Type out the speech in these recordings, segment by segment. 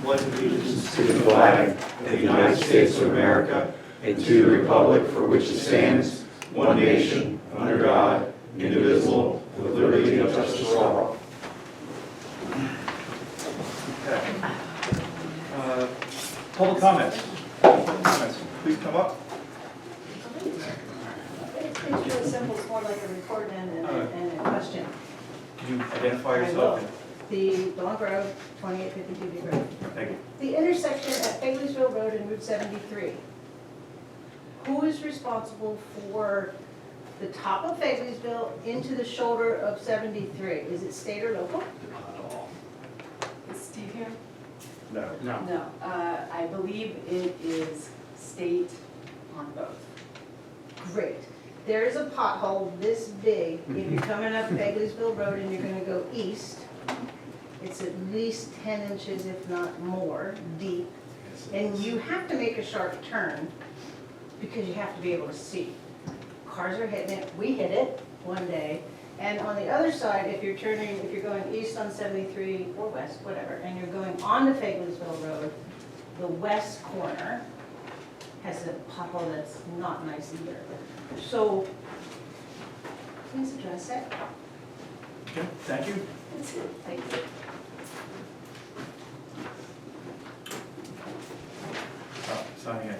pledge allegiance to the flag of the United States of America and to the republic for which it stands, one nation, under God, indivisible, with liberty and justice for all. Okay. Public comments. Public comments. Please come up. It's really simple, it's more like a report and a question. Can you identify yourself? The Long Grove, 2852 Big Road. Thank you. The intersection at Fayetteville Road and Route 73. Who is responsible for the top of Fayetteville into the shoulder of 73? Is it state or local? Is Steve here? No. No, I believe it is state on both. Great. There is a pothole this big. If you're coming up Fayetteville Road and you're gonna go east, it's at least 10 inches, if not more, deep. And you have to make a sharp turn because you have to be able to see. Cars are hitting it. We hit it one day. And on the other side, if you're going east on 73 or west, whatever, and you're going onto Fayetteville Road, the west corner has a pothole that's not nice either. So, please address it. Okay, thank you. That's it. Thank you. Oh, signing it.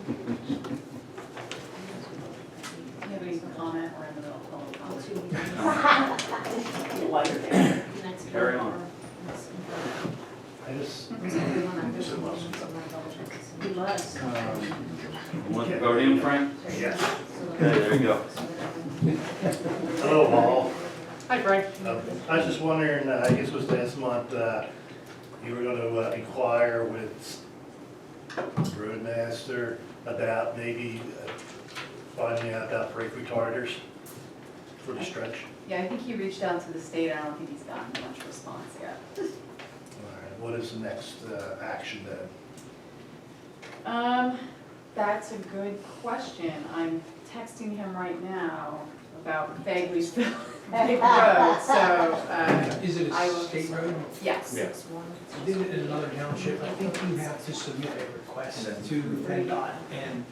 Do you have any comment or in the middle of public comment? While you're there. Carry on. I just, You must. You want the podium, Frank? yeah. Okay, there you go. Hello, all. Hi, Frank. I was just wondering, I guess it was last month, you were gonna inquire with Roadmaster about maybe finding out about brake retarders for the stretch. Yeah, I think he reached out to the state. I don't think he's gotten much response yet. All right, what is the next action then? That's a good question. I'm texting him right now about Fayetteville Big Road, so, Is it I a will- state road? yes. Yes. I did it in another township. I think you have to submit a request to PennDOT, and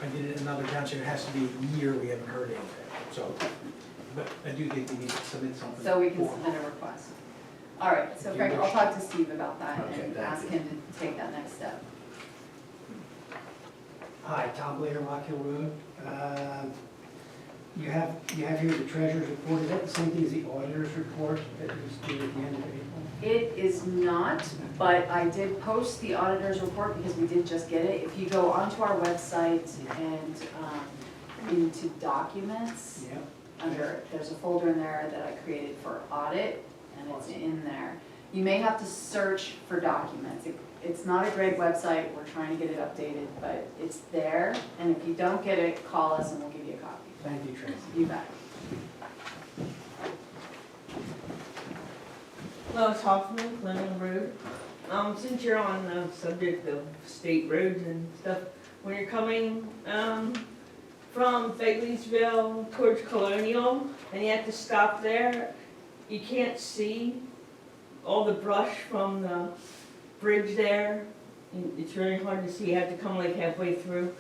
I did it in another township. It has to be a year. We haven't heard anything. So, but I do think we need to submit something. So we can for- submit a request. All right, so Frank, I'll talk to Steve about that Okay, and thank ask you. him to take that next step. Hi, Tom Blair, Rock Hill Road. You have here the treasurer's report. Is that the same thing as the auditor's report that was due at the end of April? It is not, but I did post the auditor's report because we did just get it. If you go onto our website and into documents, Yep. there's a folder in there that I created for audit, and it's in there. You may have to search for documents. It's not a great website, we're trying to get it updated, but it's there, and if you don't get it, call us and we'll give you a copy. Thank you, Tracy. You bet. Lois Hoffman, Plymouth Road. Since you're on the subject of state roads and stuff, when you're coming, from Fayetteville towards Colonial, and you have to stop there, you can't see all the brush from the bridge there. It's really hard to see, you have to come like halfway through,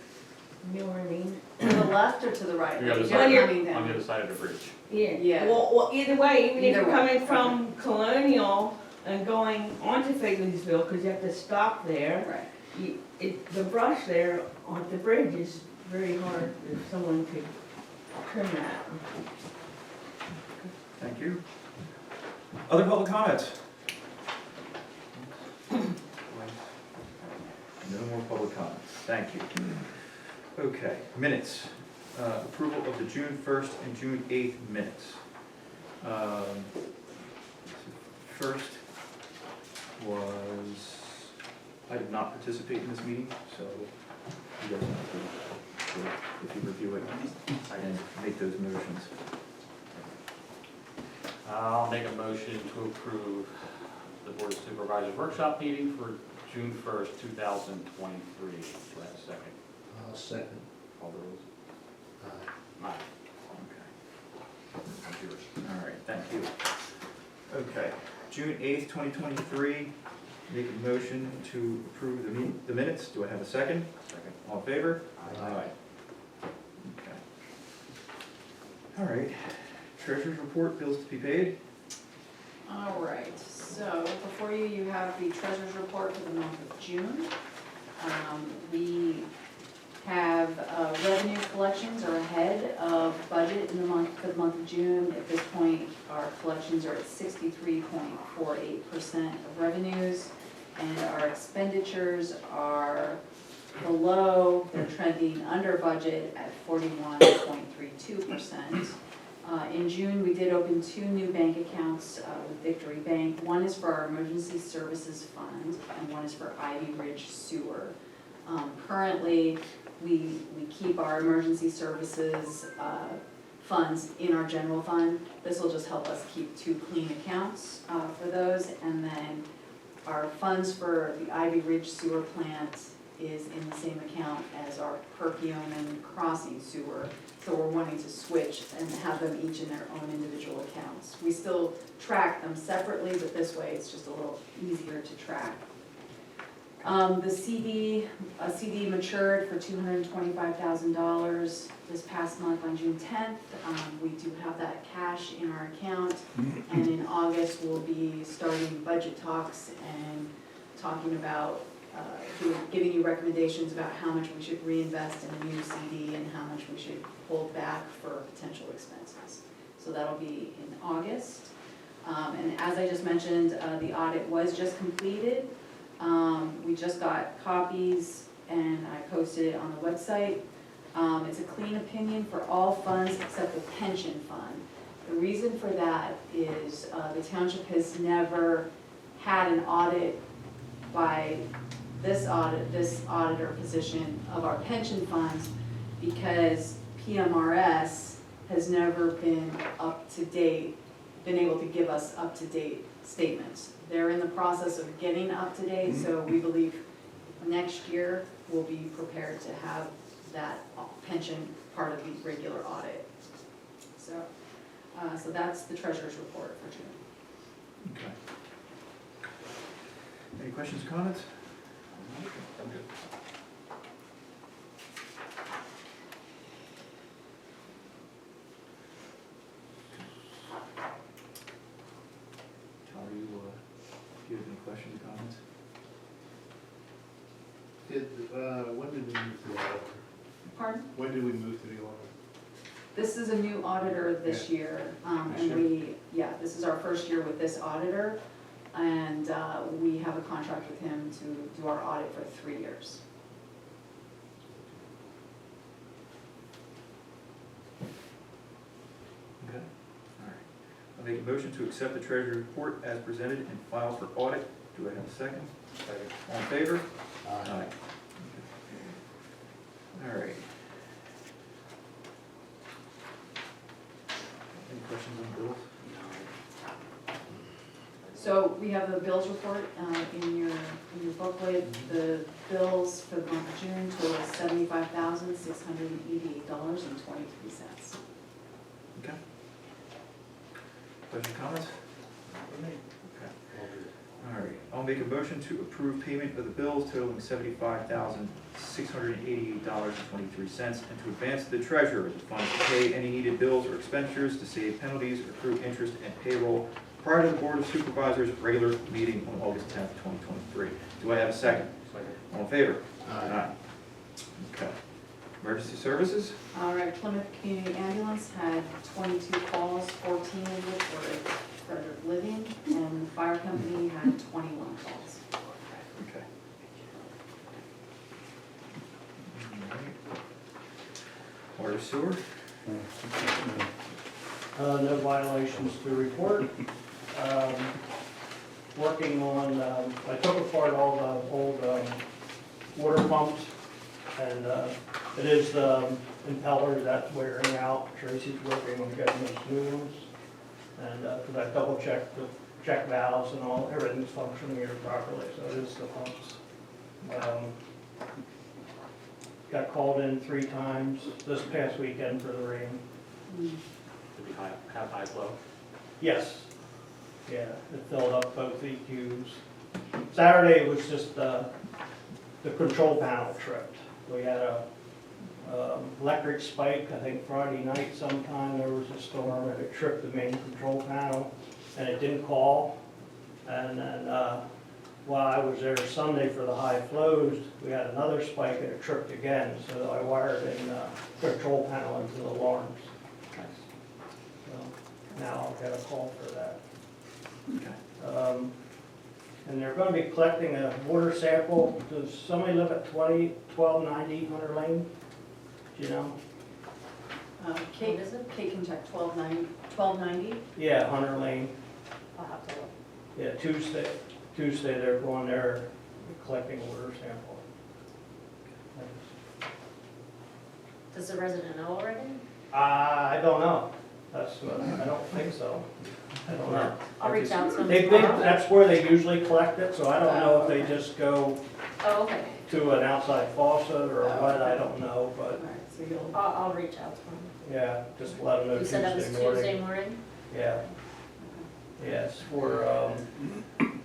you know what I mean? To the left or to the right? The other You're side, coming down. on the other side of the bridge. Yeah. Yeah. Well, either way, even if Either you're way, coming from Colonial and going onto Fayetteville, because you have to stop there, Right. the brush there on the bridge is very hard if someone could trim that. Thank you. Other public comments? No more public comments. Thank you. Okay, minutes. Approval of the June 1st and June 8th minutes. First was, I did not participate in this meeting, so you guys have to, if you review it, I didn't make those motions. I'll make a motion to approve the Board of Supervisors workshop meeting for June 1st, 2023. Do I have a second? I'll second. Call the rules. Aye. Okay. That's yours. All right, thank you. Okay, June 8th, 2023, Make a motion to approve the minutes. Do I have a second? Second. All in favor? Aye. Okay. All right. Treasurer's report, bills to be paid. All right, so before you, you have the treasurer's report for the month of June. We have revenue collections are ahead of budget in the month, for the month of June. At this point, our collections are at 63.48% of revenues, and our expenditures are below, they're trending under budget at 41.32%. In June, we did open 2 new bank accounts with Victory Bank. One is for our Emergency Services Fund, and one is for Ivy Ridge Sewer. Currently, we keep our emergency services funds in our general fund. This will just help us keep 2 clean accounts for those. And then our funds for the Ivy Ridge Sewer Plant is in the same account as our Perkiomen Crossing Sewer. So we're wanting to switch and have them each in their own individual accounts. We still track them separately, but this way it's just a little easier to track. The CD matured for $225,000 this past month on June 10th. We do have that cash in our account, and in August we'll be starting budget talks and talking about giving you recommendations about how much we should reinvest in a new CD and how much we should hold back for potential expenses. So that'll be in August. And as I just mentioned, the audit was just completed. We just got copies and I posted it on the website. It's a clean opinion for all funds except the pension fund. The reason for that is the township has never had an audit by this auditor position of our pension funds because PMRS has never been up to date, been able to give us up to date statements. They're in the process of getting up to date, so we believe next year we'll be prepared to have that pension part of the regular audit. So, so that's the treasurer's report for June. Okay. Any questions, comments? I'm good. Tyler, do you have any questions or comments? When did we move to the auditor? Pardon? When did we move to the auditor? This is a new auditor this year, and this is our first year with this auditor, and we have a contract with him to do our audit for 3 years. Okay, all right. I'll make a motion to accept the treasurer's report as presented and file for audit. Do I have a second? Second. All in favor? Aye. All right. Any questions on bills? So we have the bills report in your booklet. The bills for the month of June total $75,688.23. Okay. Questions, comments? Okay. All right, I'll make a motion to approve payment of the bills totaling $75,688.23 and to advance to the treasurer the funds to pay any needed bills or expenditures to save penalties, accrue interest, and payroll prior to the Board of Supervisors' regular meeting on August 10th, 2023. Do I have a second? Second. All in favor? Aye. Okay. Emergency services? All right, Plymouth Community Ambulance had 22 calls, 14 of which were Frederick Living, and the fire company had 21 calls. Okay. All right. Water sewer? No violations to report. Working on, I took apart all the old water pumps, and it is the impeller that's wearing out. Tracy's working on getting those new ones. And because I double checked the check valves and all, everything's functioning here properly, so it is the pumps. Got called in 3 times this past weekend for the rain. Did we have high flow? Yes. Yeah, it filled up both EQs. Saturday was just the control panel tripped. We had a electric spike, I think Friday night sometime, there was a storm and it tripped the main control panel and it didn't call. And then while I was there Sunday for the high flows, we had another spike and it tripped again. So I wired in the control panel into the alarms. So now I'll get a call for that. Okay. And they're gonna be collecting a water sample. Does somebody live at 1290 Hunter Lane? Do you know? Kate, Kate can check 1290. Yeah, Hunter Lane. I'll have to look. Yeah, Tuesday they're going there collecting water sample. Does the resident know already? I don't know. I don't think so. I don't know. I'll reach out to them They've been, tomorrow. that's where they usually collect it, so I don't know if they just go Oh, okay. to an outside faucet or what, I don't know, All but right, so you'll, I'll reach out to them. yeah, just let them know You said that was Tuesday morning. Tuesday morning? Yeah. Yes, for,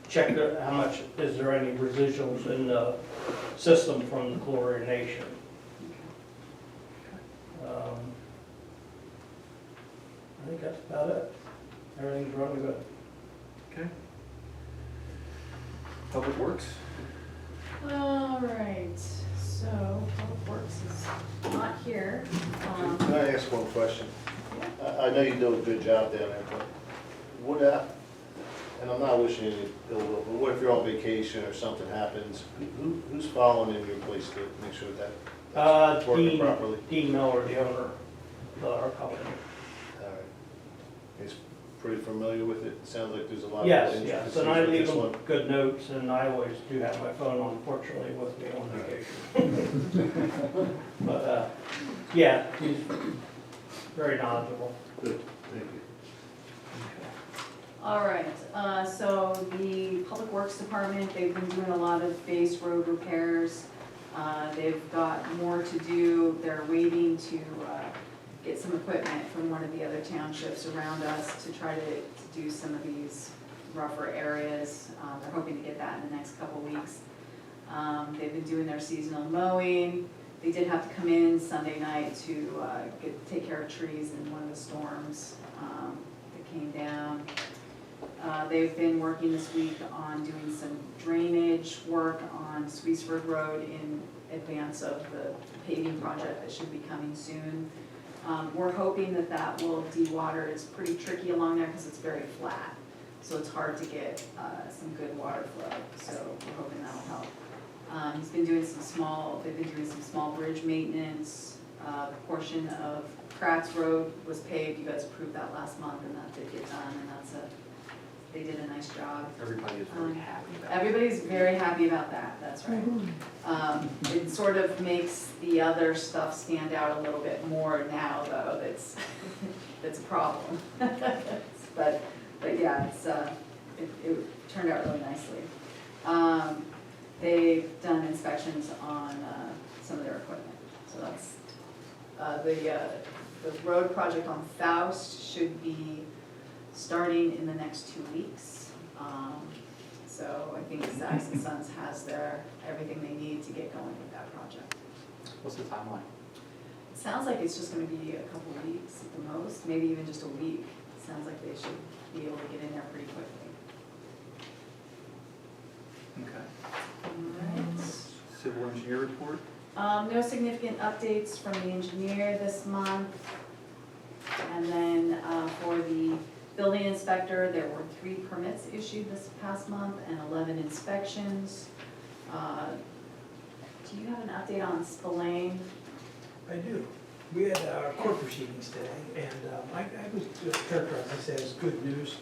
check how much, is there any residuals in the system from the chlorination? I think that's about it. Everything's running good. Okay. Public Works? all right, so Public Works is not here. Can I ask one question? I know you do a good job down there, but what, and I'm not wishing you ill will, but what if you're on vacation or something happens? Who's following in your place to make sure that that's working properly? Dean Miller, the owner of our company. All right. He's pretty familiar with it. Sounds like there's a lot of Yes, intricacies yes, and I with leave this him one. good notes, and I always do have my phone, unfortunately, with me on vacation. But, yeah, he's very knowledgeable. Good, thank you. All right, so the Public Works Department, they've been doing a lot of base road repairs. They've got more to do. They're waiting to get some equipment from one of the other townships around us to try to do some of these rougher areas. They're hoping to get that in the next couple weeks. They've been doing their seasonal mowing. They did have to come in Sunday night to take care of trees in one of the storms that came down. They've been working this week on doing some drainage work on Sweetsford Road in advance of the paving project that should be coming soon. We're hoping that that will de-water. It's pretty tricky along there because it's very flat, so it's hard to get some good water flow, so we're hoping that'll help. He's been doing they've been doing some small bridge maintenance. The portion of Kratz Road was paved. You guys approved that last month, and that did get done, and they did a nice job. Everybody is very happy about it. Everybody's very happy about that, that's right. It sort of makes the other stuff stand out a little bit more now, though, that's a problem. But yeah, it turned out really nicely. They've done inspections on some of their equipment, so that's, the road project on Faust should be starting in the next 2 weeks. So I think Saks and Sons has everything they need to get going with that project. What's the timeline? It sounds like it's just gonna be a couple of weeks at the most, maybe even just a week. It sounds like they should be able to get in there pretty quickly. Okay. Alright. Civil engineer report? No significant updates from the engineer this month. And then for the building inspector, there were 3 permits issued this past month and 11 inspections. Do you have an update on Spillane? I do. We had court proceedings today, and I would characterize this as good news.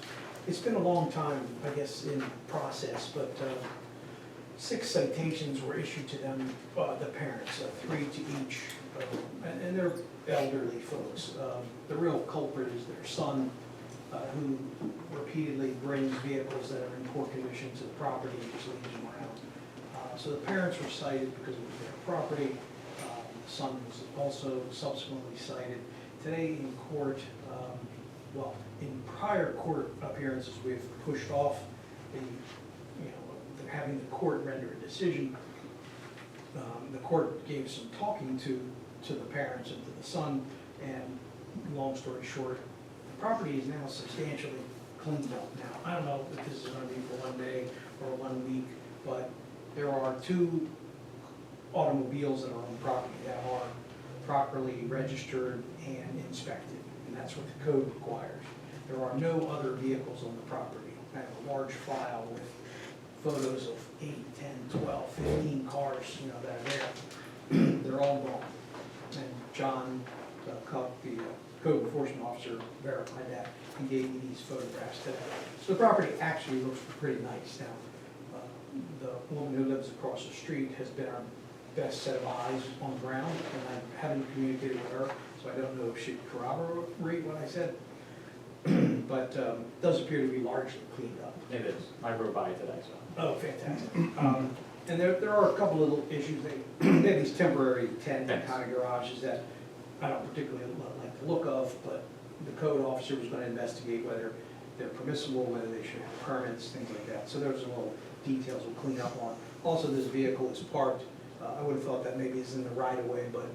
It's been a long time, I guess, in process, but 6 citations were issued to them, the parents, 3 to each, and they're elderly folks. The real culprit is their son, who repeatedly brings vehicles that are in poor condition to the property and just leaves them around. So the parents were cited because it was their property. The son was also subsequently cited. Today in court, in prior court appearances, we've pushed off the having the court render a decision. The court gave some talking to the parents and to the son, and long story short, the property is now substantially cleaned up now. I don't know if this is gonna be for 1 day or 1 week, but there are 2 automobiles that are on the property that are properly registered and inspected, and that's what the code requires. There are no other vehicles on the property. I have a large file with photos of 8, 10, 12, 15 cars, that are there. They're all gone. And John Cup, the code enforcement officer, verified that and gave me these photographs today. So the property actually looks pretty nice now. The woman who lives across the street has been our best set of eyes on the ground, and I haven't communicated with her, so I don't know if she'd corroborate what I said. But it does appear to be largely cleaned up. It is. I rode by it today, so. Oh, fantastic. And there are a couple little issues. They have these temporary tent kind of garages that I don't particularly like the look of, but the code officer was gonna investigate whether they're permissible, whether they should have permits, things like that. So there's some little details we'll clean up on. Also, this vehicle is parked, I would have thought that maybe it's in the right of way, but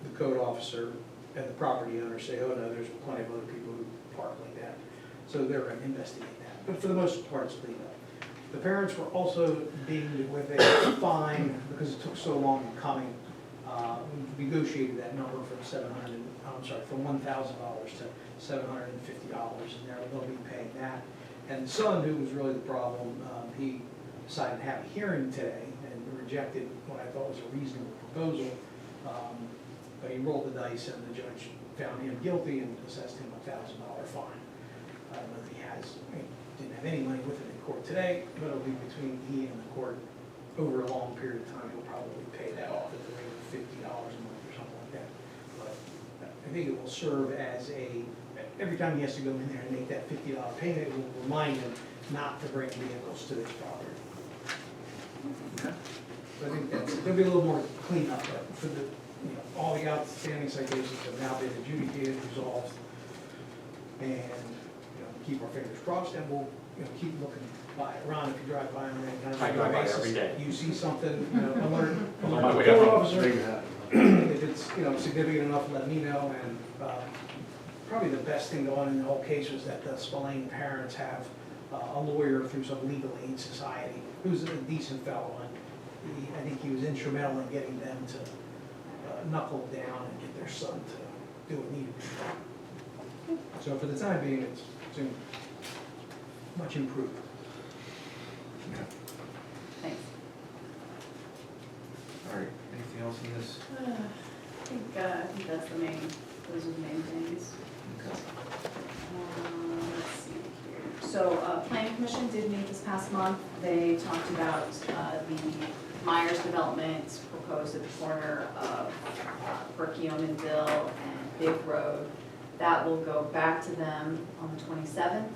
the code officer and the property owner say, oh no, there's plenty of other people who park like that. So they're gonna investigate that. But for the most part, it's cleaned up. The parents were also dinged with a fine because it took so long in coming. We negotiated that number from from $1,000 to $750, and they'll be paying that. And the son, who was really the problem, he decided to have a hearing today and rejected what I thought was a reasonable proposal. But he rolled the dice, and the judge found him guilty and assessed him a $1,000 fine. I don't know if he didn't have any money with him in court today, but it'll be between he and the court over a long period of time. He'll probably pay that off at the rate of $50 a month or something like that. But I think it will serve as every time he has to go in there and make that $50 payment, it will remind him not to bring vehicles to this property. Okay. So I think there'll be a little more cleanup, but for the, all the outstanding citations have now been adjudicated, resolved, and, keep our fingers crossed, and we'll, keep looking by. Ron, if you drive by on any kind of I drive by basis, every day. you see something, alert On my the way code up. officer. If it's, significant enough, let me know, and, probably the best thing going in the whole case was that the Spillane parents have a lawyer through some legal aid society, who's a decent fellow, and I think he was instrumental in getting them to knuckle down and get their son to do what needed to be done. So for the time being, it's much improved. Thanks. All right, anything else in this? I think that's those are the main things. Okay. Let's see here. So, Planning Commission did meet this past month. They talked about the Myers development proposed at the corner of Perkiomen and Big Road. That will go back to them on the 27th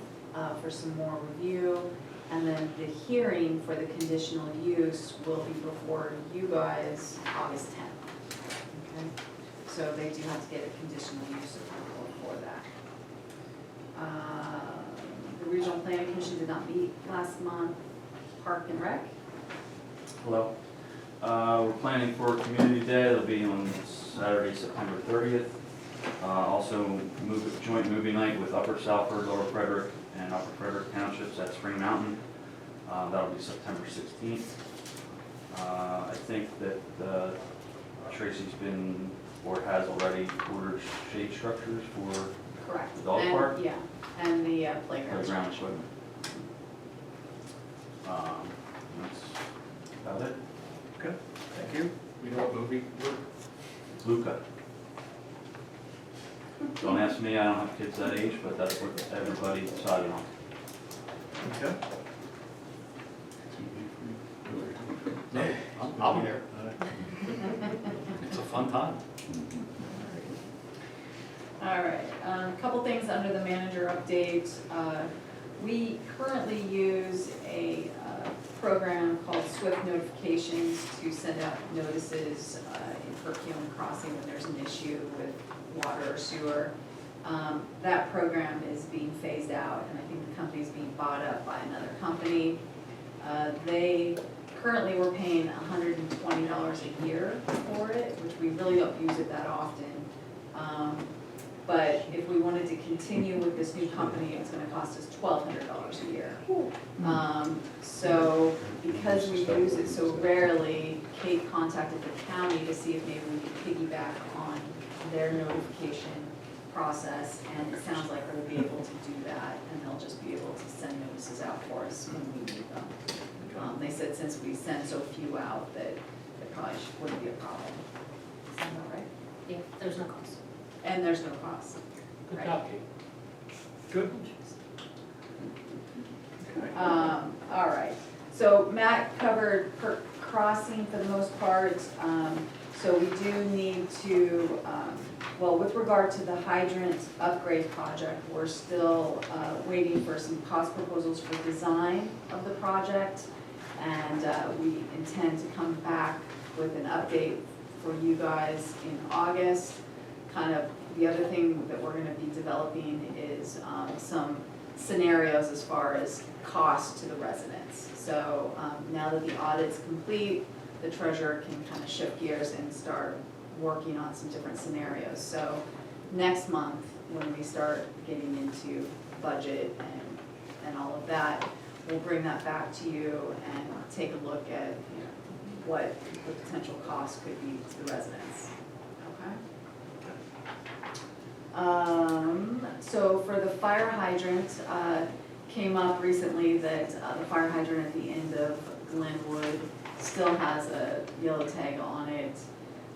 for some more review. And then the hearing for the conditional use will be before you guys August 10th. Okay? So they do have to get a conditional use approval for that. The Regional Planning Commission did not meet last month. Park and Rec? Hello. We're planning for Community Day. It'll be on Saturday, September 30th. Also, joint movie night with Upper Salford, Lower Frederick, and Upper Frederick Townships at Spring Mountain. That'll be September 16th. I think that Tracy's been, or has already ordered shade structures for Correct. the dog park. Yeah, and the playground. Playground equipment. That's about it. Okay, thank you. You know what movie? Luca. Don't ask me, I don't have kids that age, but that's what everybody decided on. Okay. No, I'll be there. It's a fun time. All right, a couple things under the manager update. We currently use a program called Swift Notifications to send out notices in Perkiomen Crossing when there's an issue with water or sewer. That program is being phased out, and I think the company's being bought up by another company. They currently were paying $120 a year for it, which we really don't use it that often. But if we wanted to continue with this new company, it's gonna cost us $1,200 a year. So because we use it so rarely, Kate contacted the county to see if maybe we could piggyback on their notification process, and it sounds like they'll be able to do that, and they'll just be able to send notices out for us when we need them. They said since we send so few out that it probably wouldn't be a problem. Is that about right? Yeah, there's no cost. And there's no cost. Good Right. job, Kate. Good. All right, so Matt covered Perk Crossing for the most part. So we do need to, well, with regard to the hydrant upgrade project, we're still waiting for some cost proposals for design of the project. And we intend to come back with an update for you guys in August. Kind of the other thing that we're gonna be developing is some scenarios as far as cost to the residents. So now that the audit's complete, the treasurer can kind of shift gears and start working on some different scenarios. So next month, when we start getting into budget and all of that, we'll bring that back to you and take a look at, you know, what the potential cost could be to the residents, okay? So for the fire hydrant, came up recently that the fire hydrant at the end of Glenwood still has a yellow tag on it.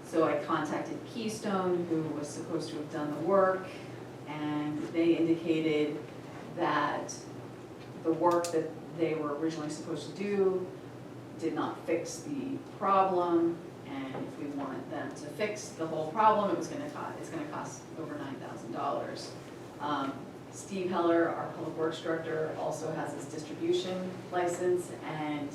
So I contacted Keystone, who was supposed to have done the work, and they indicated that the work that they were originally supposed to do did not fix the problem, and if we wanted them to fix the whole problem, it's gonna cost over $9,000. Steve Heller, our public works director, also has his distribution license, and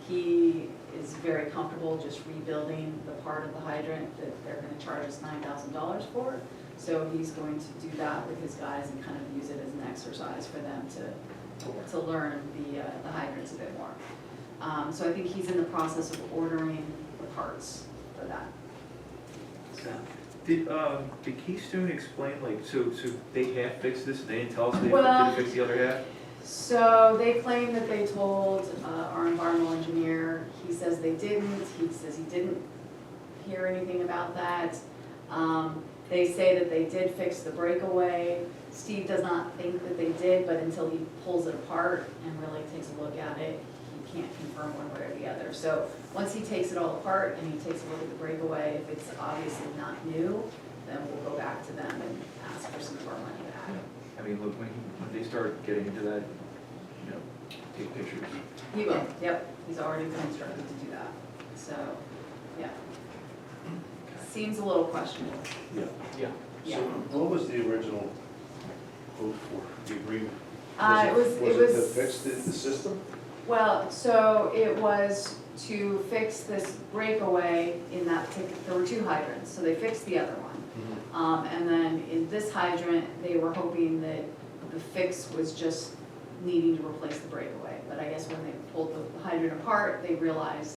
he is very comfortable just rebuilding the part of the hydrant that they're gonna charge us $9,000 for. So he's going to do that with his guys and kind of use it as an exercise for them to learn the hydrants a bit more. So I think he's in the process of ordering the parts for that. So. Did Keystone explain, like, so they half fixed this, and they didn't tell us they Well, didn't fix the other half? So they claim that they told our environmental engineer, he says they didn't, he says he didn't hear anything about that. They say that they did fix the breakaway. Steve does not think that they did, but until he pulls it apart and really takes a look at it, he can't confirm one way or the other. So once he takes it all apart and he takes a look at the breakaway, if it's obviously not new, then we'll go back to them and ask for some of our money back. I mean, look, when they start getting into that, you know, take pictures. He will, yep, he's already been instructed to do that, so, yeah. Seems a little questionable, Yeah. yeah. So what was the original quote for the agreement? It was to fix the system? Well, so it was to fix this breakaway in that particular, there were two hydrants, so they fixed the other one. And then in this hydrant, they were hoping that the fix was just needing to replace the breakaway. But I guess when they pulled the hydrant apart, they realized